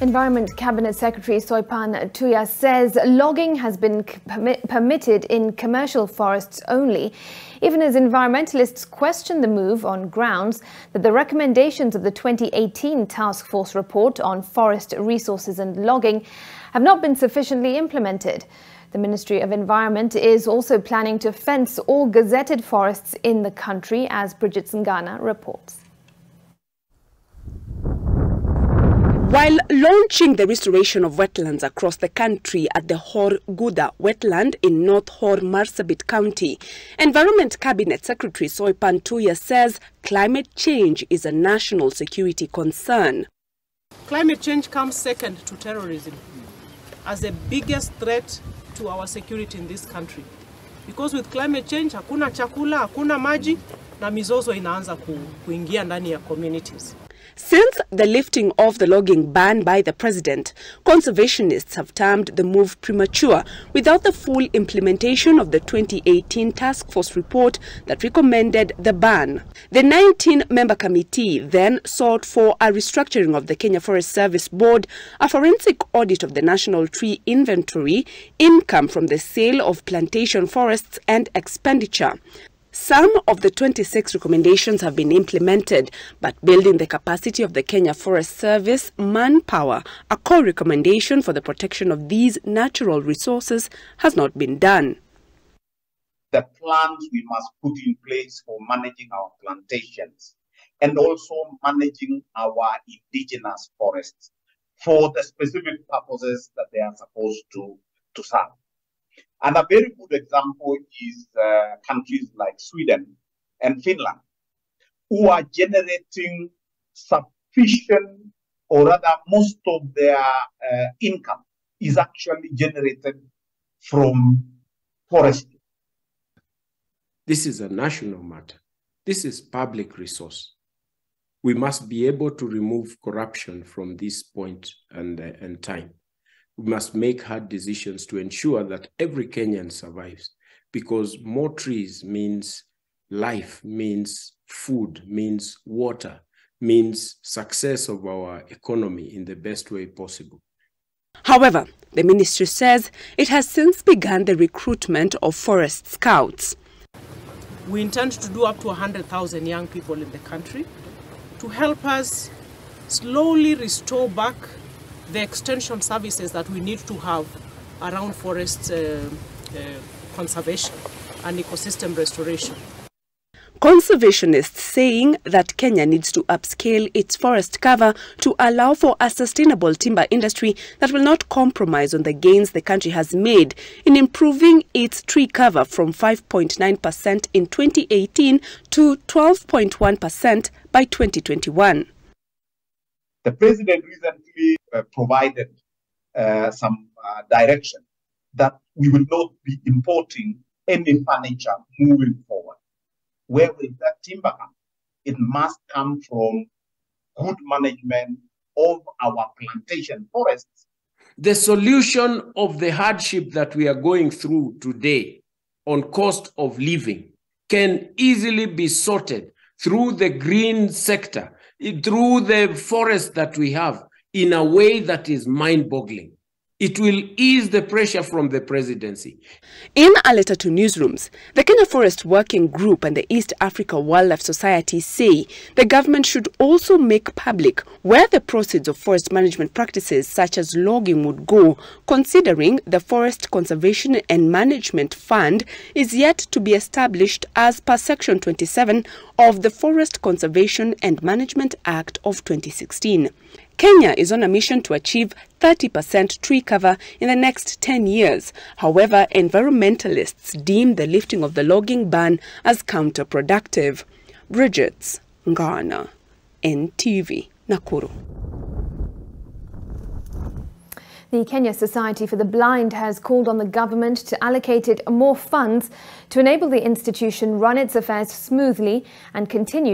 Environment Cabinet Secretary Soipan Tuya says logging has been permitted in commercial forests only, even as environmentalists question the move on grounds that the recommendations of the 2018 Task Force report on forest resources and logging have not been sufficiently implemented. The Ministry of Environment is also planning to fence all gazetted forests in the country, as Bridget Singana reports. While launching the restoration of wetlands across the country at the Hor Guda wetland in North Hor Marsabit County, Environment Cabinet Secretary Soipan Tuya says climate change is a national security concern. Climate change comes second to terrorism as the biggest threat to our security in this country. Because with climate change, hakuna chakula, hakuna maji, na mizozo inaanza kuingia ndani ya communities. Since the lifting of the logging ban by the president, conservationists have termed the move premature without the full implementation of the 2018 Task Force report that recommended the ban. The 19-member committee then sought for a restructuring of the Kenya Forest Service Board, a forensic audit of the National Tree Inventory, income from the sale of plantation forests and expenditure. Some of the 26 recommendations have been implemented, but building the capacity of the Kenya Forest Service manpower, a core recommendation for the protection of these natural resources, has not been done. The plans we must put in place for managing our plantations and also managing our indigenous forests for the specific purposes that they are supposed to serve. And a very good example is countries like Sweden and Finland, who are generating sufficient, or rather most of their income is actually generated from forestry. This is a national matter. This is public resource. We must be able to remove corruption from this point and time. We must make hard decisions to ensure that every Kenyan survives, because more trees means life, means food, means water, means success of our economy in the best way possible. However, the ministry says it has since begun the recruitment of forest scouts. We intend to do up to 100,000 young people in the country to help us slowly restore back the extension services that we need to have around forest conservation and ecosystem restoration. Conservationists saying that Kenya needs to upscale its forest cover to allow for a sustainable timber industry that will not compromise on the gains the country has made in improving its tree cover from 5.9% in 2018 to 12.1% by 2021. The president recently provided some direction that we will not be importing any furniture moving forward. Where will that timber come? It must come from good management of our plantation forests. The solution of the hardship that we are going through today on cost of living can easily be sorted through the green sector, through the forest that we have, in a way that is mind-boggling. It will ease the pressure from the presidency. In a letter to newsrooms, the Kenya Forest Working Group and the East Africa Wildlife Society say the government should also make public where the proceeds of forest management practices such as logging would go, considering the Forest Conservation and Management Fund is yet to be established as per Section 27 of the Forest Conservation and Management Act of 2016. Kenya is on a mission to achieve 30% tree cover in the next 10 years. However, environmentalists deem the lifting of the logging ban as counterproductive. Bridget Singana, NTV, Nakuru. The Kenya Society for the Blind has called on the government to allocate it more funds to enable the institution run its affairs smoothly and continue